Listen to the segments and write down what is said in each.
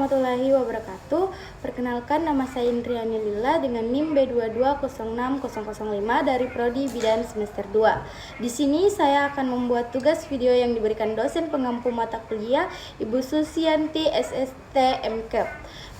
warahmatullahi wabarakatuh. Perkenalkan, nama saya Indriani Lila dengan NIM B2206005 dari Prodi Bidan semester 2. Di sini saya akan membuat tugas video yang diberikan dosen pengampu mata kuliah Ibu Susianti SST MKEP.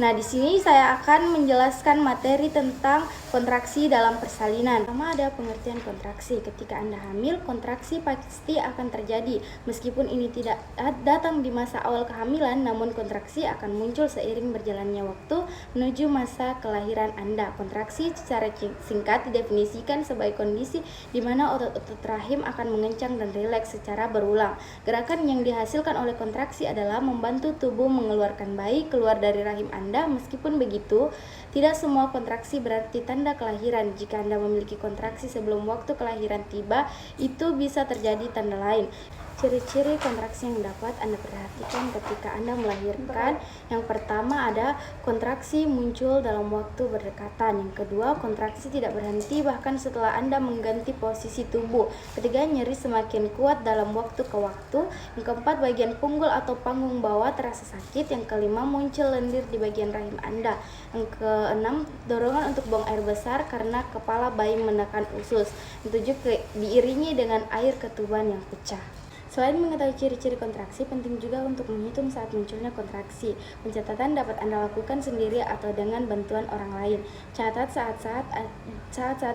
Nah, di sini saya akan menjelaskan materi tentang kontraksi dalam persalinan. Pertama, ada pengertian kontraksi. Ketika Anda hamil, kontraksi pasti akan terjadi. Meskipun ini tidak datang di masa awal kehamilan, namun kontraksi akan muncul seiring berjalannya waktu menuju masa kelahiran Anda. Kontraksi secara singkat didefinisikan sebagai kondisi di mana otot-otot rahim akan mengencang dan rileks secara berulang. Gerakan yang dihasilkan oleh kontraksi adalah membantu tubuh mengeluarkan bayi keluar dari rahim Anda. Meskipun begitu, tidak semua kontraksi berarti tanda kelahiran. Jika Anda memiliki kontraksi sebelum waktu kelahiran tiba, itu bisa terjadi tanda lain. Ciri-ciri kontraksi yang dapat Anda perhatikan ketika Anda melahirkan. Yang pertama ada kontraksi muncul dalam waktu berdekatan. Yang kedua, kontraksi tidak berhenti bahkan setelah Anda mengganti posisi tubuh. Ketiga, nyeri semakin kuat dalam waktu ke waktu. Yang keempat, bagian punggul atau panggung bawah terasa sakit. Yang kelima, muncul lendir di bagian rahim Anda. Yang keenam, dorongan untuk buang air besar karena kepala bayi menekan usus. Yang tujuh, diiringi dengan air ketuban yang pecah. Selain mengetahui ciri-ciri kontraksi, penting juga untuk menghitung saat munculnya kontraksi. Pencatatan dapat Anda lakukan sendiri atau dengan bantuan orang lain. Catat saat-saat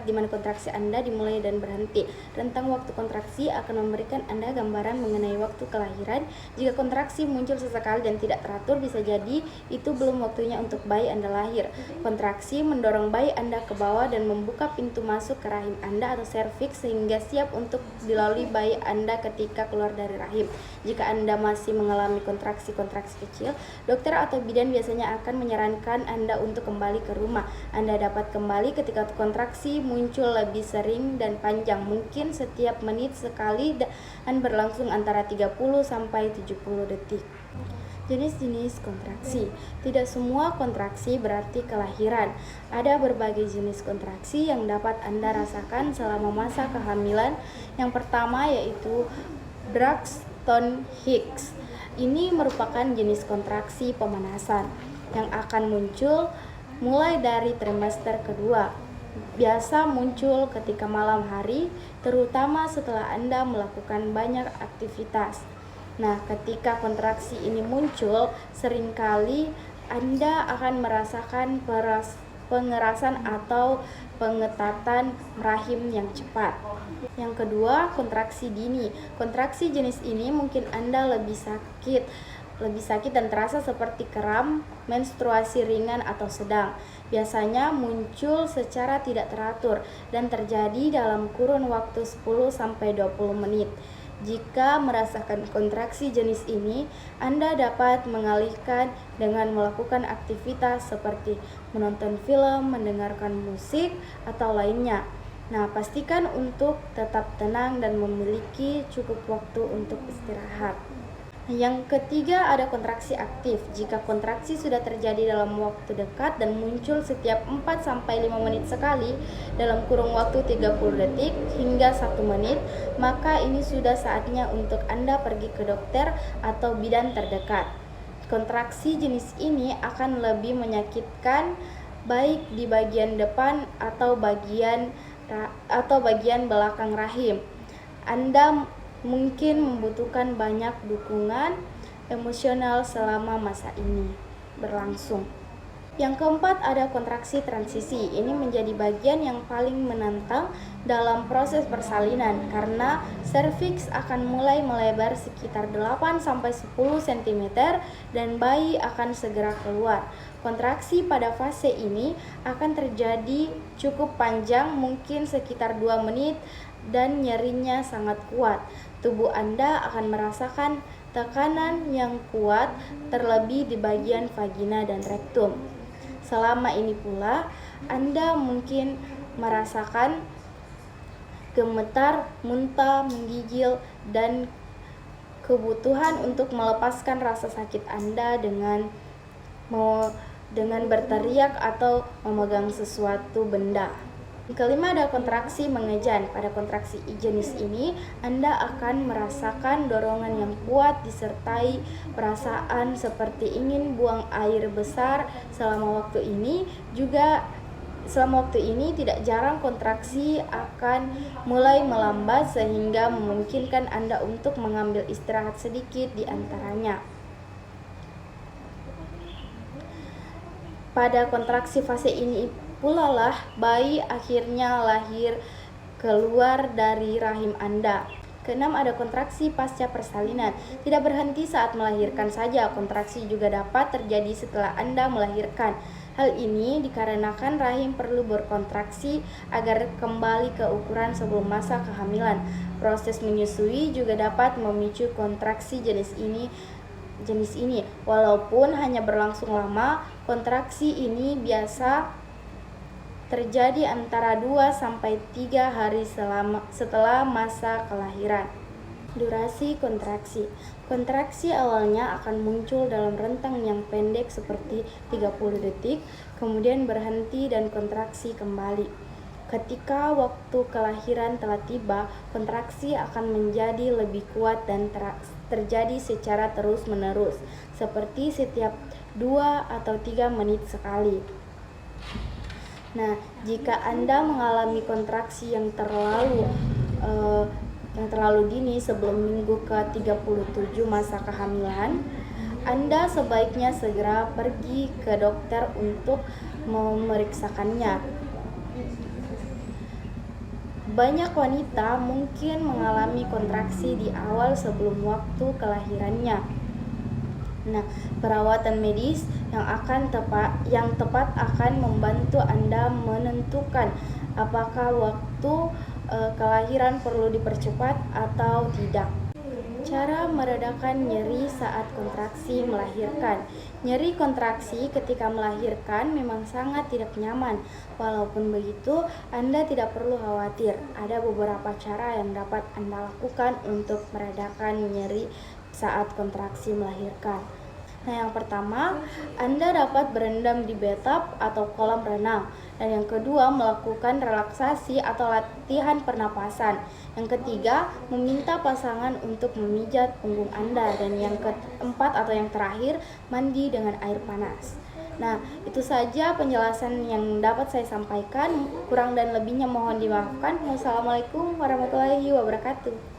di mana kontraksi Anda dimulai dan berhenti. Rentang waktu kontraksi akan memberikan Anda gambaran mengenai waktu kelahiran. Jika kontraksi muncul sesekali dan tidak teratur, bisa jadi itu belum waktunya untuk bayi Anda lahir. Kontraksi mendorong bayi Anda ke bawah dan membuka pintu masuk ke rahim Anda atau serviks sehingga siap untuk dilalui bayi Anda ketika keluar dari rahim. Jika Anda masih mengalami kontraksi-kontraksi kecil, dokter atau bidan biasanya akan menyarankan Anda untuk kembali ke rumah. Anda dapat kembali ketika kontraksi muncul lebih sering dan panjang, mungkin setiap menit sekali dan berlangsung antara 30 sampai 70 detik. Jenis-jenis kontraksi. Tidak semua kontraksi berarti kelahiran. Ada berbagai jenis kontraksi yang dapat Anda rasakan selama masa kehamilan. Yang pertama yaitu Braxton Hicks. Ini merupakan jenis kontraksi pemanasan yang akan muncul mulai dari trimester kedua. Biasa muncul ketika malam hari, terutama setelah Anda melakukan banyak aktivitas. Nah, ketika kontraksi ini muncul, seringkali Anda akan merasakan pengerasan atau pengetatan rahim yang cepat. Yang kedua, kontraksi dini. Kontraksi jenis ini mungkin Anda lebih sakit dan terasa seperti kram, menstruasi ringan atau sedang. Biasanya muncul secara tidak teratur dan terjadi dalam kurun waktu 10-20 menit. Jika merasakan kontraksi jenis ini, Anda dapat mengalihkan dengan melakukan aktivitas seperti menonton film, mendengarkan musik, atau lainnya. Nah, pastikan untuk tetap tenang dan memiliki cukup waktu untuk istirahat. Yang ketiga ada kontraksi aktif. Jika kontraksi sudah terjadi dalam waktu dekat dan muncul setiap 4-5 menit sekali dalam kurun waktu 30 detik hingga 1 menit, maka ini sudah saatnya untuk Anda pergi ke dokter atau bidan terdekat. Kontraksi jenis ini akan lebih menyakitkan baik di bagian depan atau bagian belakang rahim. Anda mungkin membutuhkan banyak dukungan emosional selama masa ini berlangsung. Yang keempat ada kontraksi transisi. Ini menjadi bagian yang paling menantang dalam proses persalinan karena serviks akan mulai melebar sekitar 8-10 cm dan bayi akan segera keluar. Kontraksi pada fase ini akan terjadi cukup panjang, mungkin sekitar 2 menit dan nyerinya sangat kuat. Tubuh Anda akan merasakan tekanan yang kuat terlebih di bagian vagina dan rektum. Selama ini pula, Anda mungkin merasakan gemetar, muntah, menggigil, dan kebutuhan untuk melepaskan rasa sakit Anda dengan berteriak atau memegang sesuatu benda. Kelima ada kontraksi mengejan. Pada kontraksi jenis ini, Anda akan merasakan dorongan yang kuat disertai perasaan seperti ingin buang air besar. Selama waktu ini tidak jarang kontraksi akan mulai melambat sehingga memungkinkan Anda untuk mengambil istirahat sedikit di antaranya. Pada kontraksi fase ini pula lah bayi akhirnya lahir keluar dari rahim Anda. Keenam ada kontraksi pasca persalinan. Tidak berhenti saat melahirkan saja, kontraksi juga dapat terjadi setelah Anda melahirkan. Hal ini dikarenakan rahim perlu berkontraksi agar kembali ke ukuran sebelum masa kehamilan. Proses menyusui juga dapat memicu kontraksi jenis ini. Walaupun hanya berlangsung lama, kontraksi ini biasa terjadi antara 2-3 hari setelah masa kelahiran. Durasi kontraksi. Kontraksi awalnya akan muncul dalam rentang yang pendek seperti 30 detik, kemudian berhenti dan kontraksi kembali. Ketika waktu kelahiran telah tiba, kontraksi akan menjadi lebih kuat dan terjadi secara terus-menerus, seperti setiap 2 atau 3 menit sekali. Nah, jika Anda mengalami kontraksi yang terlalu dini sebelum minggu ke-37 masa kehamilan, Anda sebaiknya segera pergi ke dokter untuk memeriksakannya. Banyak wanita mungkin mengalami kontraksi di awal sebelum waktu kelahirannya. Nah, perawatan medis yang tepat akan membantu Anda menentukan apakah waktu kelahiran perlu dipercepat atau tidak. Cara meredakan nyeri saat kontraksi melahirkan. Nyeri kontraksi ketika melahirkan memang sangat tidak nyaman. Walaupun begitu, Anda tidak perlu khawatir. Ada beberapa cara yang dapat Anda lakukan untuk meredakan nyeri saat kontraksi melahirkan. Nah, yang pertama, Anda dapat berendam di bathtub atau kolam renang. Dan yang kedua, melakukan relaksasi atau latihan pernapasan. Yang ketiga, meminta pasangan untuk memijat punggung Anda. Dan yang keempat atau yang terakhir, mandi dengan air panas. Nah, itu saja penjelasan yang dapat saya sampaikan. Kurang dan lebihnya mohon dimaafkan. Wassalamualaikum warahmatullahi wabarakatuh.